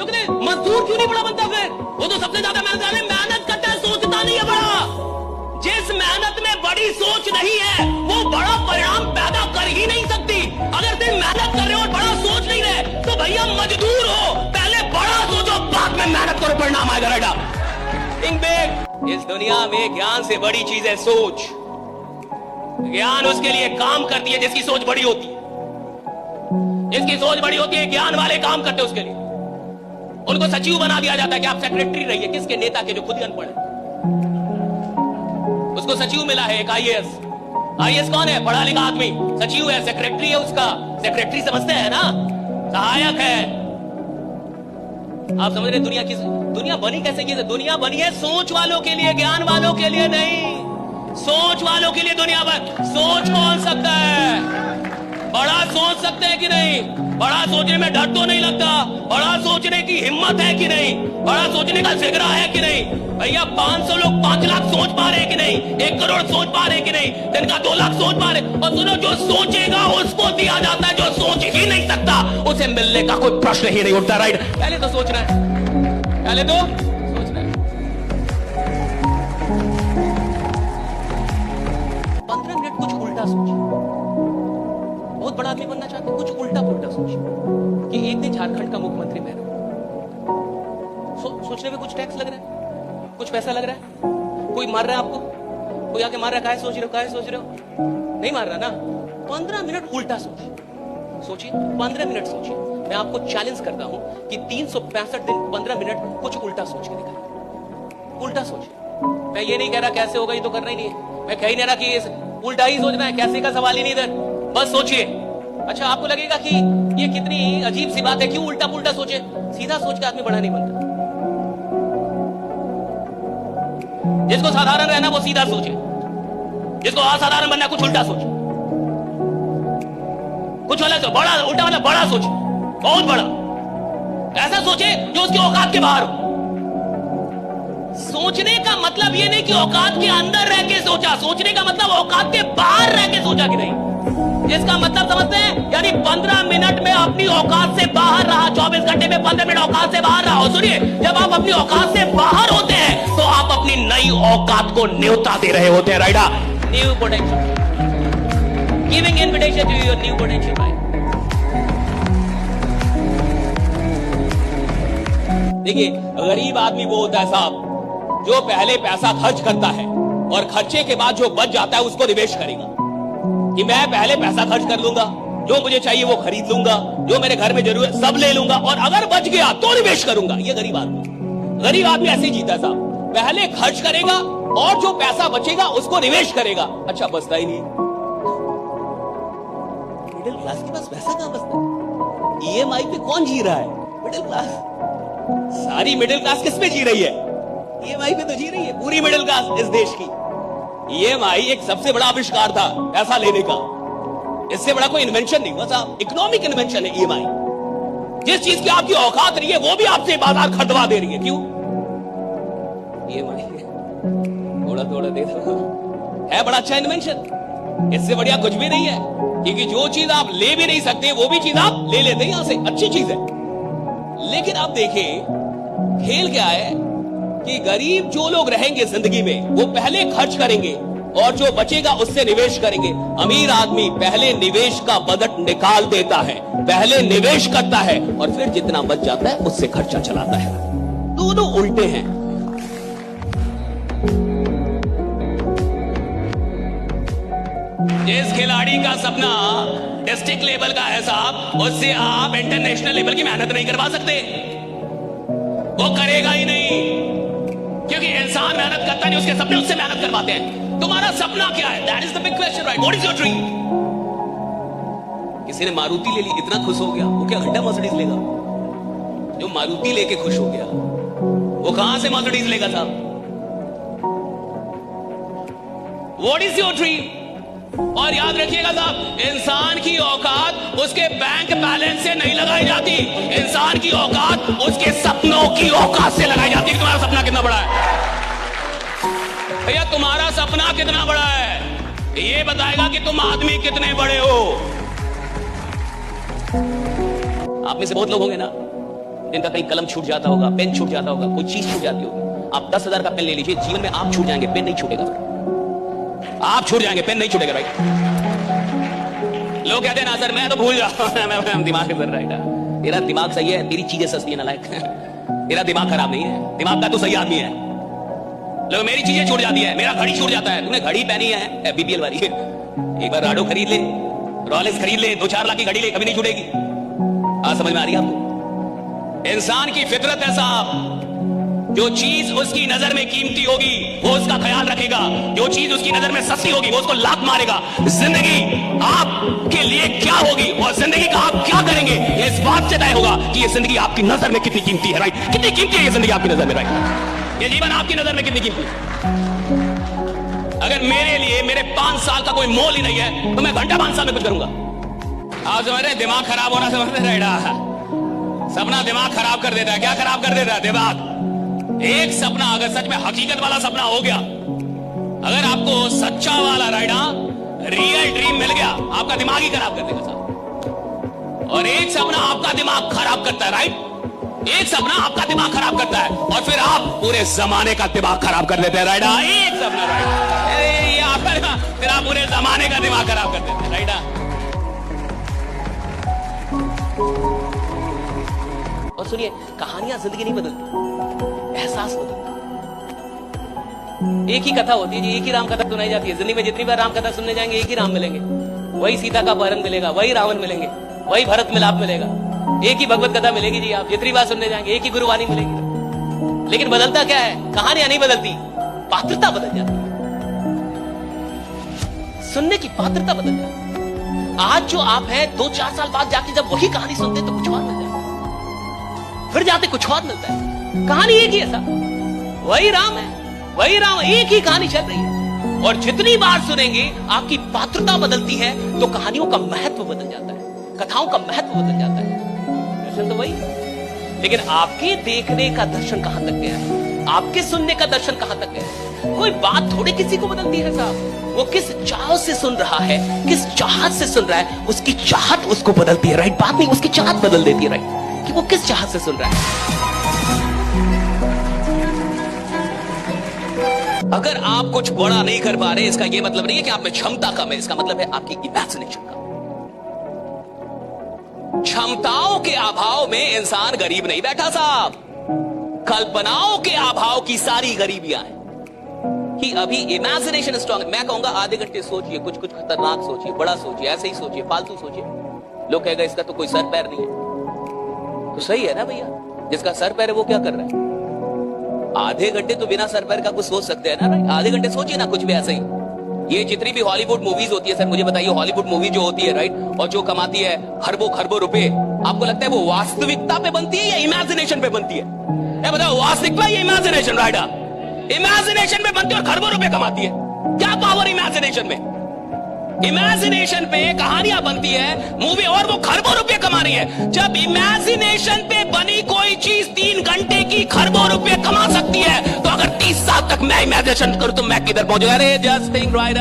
तो कहते मजदूर क्यों नहीं बड़ा बनता? फिर वो तो सबसे ज्यादा मेहनत करता है, सोचता नहीं है बड़ा। जिस मेहनत में बड़ी सोच नहीं है वो बड़ा परिणाम पैदा कर ही नहीं सकती। अगर तुम मेहनत कर रहे हो और बड़ा सोच नहीं रहे तो भैया मजदूर हो, पहले बड़ा सोचो बाद में मेहनत करो, परिणाम आएगा। Right, think big. इस दुनिया में ज्ञान से बड़ी चीज है सोच। ज्ञान उसके लिए काम करती है जिसकी सोच बड़ी होती है। जिसकी सोच बड़ी होती है ज्ञान वाले काम करते हैं उसके लिए। उनको सचिव बना दिया जाता है कि आप सेक्रेटरी रहिए। किसके? नेता के, जो खुद ही अनपढ़ है। उसको सचिव मिला है एक आईएएस। आईएएस कौन है? पढ़ा लिखा आदमी। सचिव है, सेक्रेटरी है उसका। सेक्रेटरी समझते हैं ना, सहायक है। आप समझ रहे दुनिया बनी कैसे की? दुनिया बनी है सोच वालों के लिए, ज्ञान वालों के लिए नहीं। सोच वालों के लिए दुनिया बन। सोच कौन सकता है? बड़ा सोच सकते हैं कि नहीं? बड़ा सोचने में डर तो नहीं लगता? बड़ा सोचने की हिम्मत है कि नहीं? बड़ा सोचने का जिगरा है कि नहीं? भैया 500 लोग 5 लाख सोच पा रहे हैं कि नहीं? 1 करोड़ सोच पा रहे हैं कि नहीं? दिन का 2 लाख सोच पा रहे। और सुनो, जो सोचेगा उसको दिया जाता है, जो सोच ही नहीं सकता उसे मिलने का कोई प्रश्न ही नहीं उठता। राइट, पहले तो सोचना है, पहले तो सोचना है। 15 मिनट कुछ उल्टा सोचिए। बहुत बड़ा आदमी बनना चाहते हैं, कुछ उल्टा पुल्टा सोचिए कि एक दिन झारखंड का मुख्यमंत्री मैं रहूं। सोचने में कुछ टैक्स लग रहा है, कुछ पैसा लग रहा है, कोई मार रहा है आपको, कोई आके मार रहा है, काहे सोच रहे हो? नहीं मार रहा ना। 15 मिनट उल्टा सोचिए, 15 मिनट सोचिए। मैं आपको चैलेंज करता हूं कि 365 दिन 15 मिनट कुछ उल्टा सोच के दिखाइए। उल्टा सोचिए। मैं ये नहीं कह रहा कैसे होगा, ये तो करना ही नहीं है। मैं कह ही नहीं रहा कि उल्टा ही सोचना है, कैसे का सवाल ही नहीं इधर। बस सोचिए। अच्छा, आपको लगेगा कि ये कितनी अजीब सी बात है, क्यों उल्टा पुल्टा सोचे? सीधा सोच के आदमी बड़ा नहीं बनता। जिसको साधारण रहना वो सीधा सोचे, जिसको असाधारण बनना कुछ उल्टा सोचे, कुछ अलग। बड़ा उल्टा मतलब बड़ा सोचे, बहुत बड़ा। ऐसा सोचे जो उसके औकात के बाहर हो। सोचने का मतलब ये नहीं कि औकात के अंदर रह के सोचा, सोचने का मतलब औकात के बाहर रह के सोचा कि नहीं। इसका मतलब समझते हैं? यानी 15 मिनट में अपनी औकात से बाहर रहा, 24 घंटे में 15 मिनट औकात से बाहर रहा। सुनिए, जब आप अपनी औकात से बाहर होते हैं तो आप अपनी नई औकात को न्योता दे रहे होते हैं। राइडा, new potential, giving invitation to your new potential. Right, देखिए, गरीब आदमी वो होता है साहब जो पहले पैसा खर्च करता है और खर्चे के बाद जो बच जाता है उसको निवेश करेगा। कि मैं पहले पैसा खर्च कर लूंगा, जो मुझे चाहिए वो खरीद लूंगा, जो मेरे घर में जरूरत सब ले लूंगा, और अगर बच गया तो निवेश करूंगा। ये गरीब आदमी ऐसे ही जीता साहब। पहले खर्च करेगा और जो पैसा बचेगा उसको निवेश करेगा। अच्छा, बचता ही नहीं। मिडिल क्लास के पास पैसा कहां बचता है? ईएमआई पे कौन जी रहा है? Middle class. सारी मिडिल क्लास किस पे जी रही है? ईएमआई पे तो जी रही है पूरी मिडिल क्लास इस देश की। ईएमआई एक सबसे बड़ा आविष्कार था पैसा लेने का। इससे बड़ा कोई इन्वेंशन नहीं हुआ साहब, इकोनॉमिक इन्वेंशन है ईएमआई। जिस चीज की आपकी औकात नहीं है वो भी आपसे बाजार खरीदवा दे रही है। क्यों? ईएमआई थोड़ा दे दो है बड़ा अच्छा इन्वेंशन। इससे बढ़िया कुछ भी नहीं है, क्योंकि जो चीज आप ले भी नहीं सकते वो भी चीज आप ले लेते हैं यहां से। अच्छी चीज है। लेकिन अब देखिए खेल क्या है कि गरीब जो लोग रहेंगे जिंदगी में वो पहले खर्च करेंगे और जो बचेगा उससे निवेश करेंगे। अमीर आदमी पहले निवेश का बजट निकाल देता है, पहले निवेश करता है और फिर जितना बच जाता है उससे खर्चा चलाता है। दोनों उल्टे हैं। जिस खिलाड़ी का सपना डिस्ट्रिक्ट लेवल का है साहब, उससे आप इंटरनेशनल लेवल की मेहनत नहीं करवा सकते। वो करेगा ही नहीं, क्योंकि इंसान मेहनत करता नहीं, उसके सपने उससे मेहनत करवाते हैं। तुम्हारा सपना क्या है? That is the big question, right? What is your dream? किसी ने मारुति ले ली, इतना खुश हो गया, वो क्या घंटा मर्सिडीज लेगा? जो मारुति लेके खुश हो गया वो कहां से मर्सिडीज लेगा साहब? What is your dream? और याद रखिएगा साहब, इंसान की औकात उसके बैंक बैलेंस से नहीं लगाई जाती। इंसान की औकात उसके सपनों की औकात से लगाई जाती है। तुम्हारा सपना कितना बड़ा है भैया? तुम्हारा सपना कितना बड़ा है ये बताएगा कि तुम आदमी कितने बड़े हो। आप में से बहुत लोग होंगे ना इनका कहीं कलम छूट जाता होगा, पेन छूट जाता होगा, कोई चीज छूट जाती होगी। आप 10,000 का पेन ले लीजिए, जीवन में आप छूट जाएंगे, पेन नहीं छूटेगा। आप छूट जाएंगे, पेन नहीं छूटेगा भाई। लोग कहते हैं ना सर मैं तो भूल जाऊं दिमाग इधर रहेगा। तेरा दिमाग सही है, तेरी चीजें सस्ती है नालायक। तेरा दिमाग खराब नहीं है, दिमाग का तू सही आदमी है। लोग मेरी चीजें छूट जाती है, मेरा घड़ी छूट जाता है। तूने घड़ी पहनी है बीपीएल वाली, एक बार राडो खरीद ले, रॉलेक्स खरीद ले, 2-4 लाख की घड़ी ले, कभी नहीं छूटेगी। आज समझ में आ रही है आपको? इंसान की फितरत है साहब, जो चीज उसकी नजर में कीमती होगी वो उसका ख्याल रखेगा, जो चीज उसकी नजर में सस्ती होगी वो उसको लात मारेगा। जिंदगी आपके लिए क्या होगी और जिंदगी का आप क्या करेंगे ये इस बात से तय होगा कि ये जिंदगी आपकी नजर में कितनी कीमती है। राइट, कितनी कीमती है ये जिंदगी आपकी नजर में। राइट, ये जीवन आपकी नजर में कितनी कीमती है। अगर मेरे लिए मेरे 5 साल का कोई मोल ही नहीं है तो मैं घंटा 5 साल में कुछ करूंगा। आप समझ रहे, दिमाग खराब होना समझ रहे, सपना दिमाग खराब कर देता है। क्या खराब कर देता है? दिमाग। एक सपना अगर सच में हकीकत वाला सपना हो गया, अगर आपको सच्चा वाला राइडा रियल ड्रीम मिल गया, आपका दिमाग ही खराब कर देगा साहब। और एक सपना आपका दिमाग खराब करता है। राइट, एक सपना आपका दिमाग खराब करता है और फिर आप पूरे जमाने का दिमाग खराब कर देते हैं। राइडा, एक सपना राइडा, फिर आप पूरे जमाने का दिमाग खराब कर देते हैं। राइडा, और सुनिए, कहानियां जिंदगी नहीं बदलती, एहसास बदलता। एक ही कथा होती है जी, एक ही राम कथा सुनाई जाती है। जिंदगी में जितनी बार राम कथा सुनने जाएंगे एक ही राम मिलेंगे, वही सीता का अपहरण मिलेगा, वही रावण मिलेंगे, वही भरत मिलाप मिलेगा, एक ही भगवत कथा मिलेगी जी। आप जितनी बार सुनने जाएंगे एक ही गुरुवाणी मिलेगी। लेकिन बदलता क्या है? कहानियां नहीं बदलती, पात्रता बदल जाती है। सुनने की पात्रता बदल जाती है। आज जो आप हैं 2-4 साल बाद जाके जब वही कहानी सुनते तो कुछ और मिल जाता है, फिर जाते कुछ और मिलता है। कहानी एक ही है साहब, वही राम है, वही राम, एक ही कहानी चल रही है। और जितनी बार सुनेंगे आपकी पात्रता बदलती है तो कहानियों का महत्व बदल जाता है, कथाओं का महत्व बदल जाता है। दर्शन तो वही, लेकिन आपके देखने का दर्शन कहां तक गया है, आपके सुनने का दर्शन कहां तक गया है? कोई बात थोड़ी किसी को बदलती है साहब, वो किस चाह से सुन रहा है, किस चाहत से सुन रहा है, उसकी चाहत उसको बदलती है। राइट, बात नहीं, उसकी चाहत बदल देती है। राइट, कि वो किस चाहत से सुन रहा है। अगर आप कुछ बड़ा नहीं कर पा रहे, इसका यह मतलब नहीं है कि आप में क्षमता कम है, इसका मतलब है आपकी इमेजिनेशन कम। क्षमताओं के अभाव में इंसान गरीब नहीं बैठा साहब, कल्पनाओं के अभाव की सारी गरीबियां हैं कि अभी इमेजिनेशन स्ट्रांग। मैं कहूंगा आधे घंटे सोचिए, कुछ कुछ खतरनाक सोचिए, बड़ा सोचिए, ऐसे ही सोचिए, फालतू सोचिए। लोग कहेगा इसका तो कोई सर पैर नहीं है, तो सही है ना भैया, जिसका सर पैर है वो क्या कर रहा है? आधे घंटे तो बिना सर पैर का कुछ सोच सकते हैं ना। आधे घंटे सोचिए ना कुछ भी ऐसे ही। ये जितनी भी हॉलीवुड मूवीज होती है, सर मुझे बताइए, हॉलीवुड मूवी जो होती है राइट, और जो कमाती है खरबों खरबों रुपए, आपको लगता है वो वास्तविकता पे बनती है या इमेजिनेशन पे बनती है? बताओ, वास्तविकता या इमेजिनेशन? राइट, इमेजिनेशन पे बनती है और खरबों रुपए कमाती है। क्या पावर इमेजिनेशन में? इमेजिनेशन पे कहानियां बनती है मूवी, और वो खरबों रुपए कमा रही है। जब इमेजिनेशन पे बनी कोई चीज 3 घंटे की खरबों रुपए कमा सकती है, तो अगर 30 साल तक मैं इमेजिनेशन करूं तो मैं किधर पहुंचूंगा? अरे जस्ट थिंक राइट।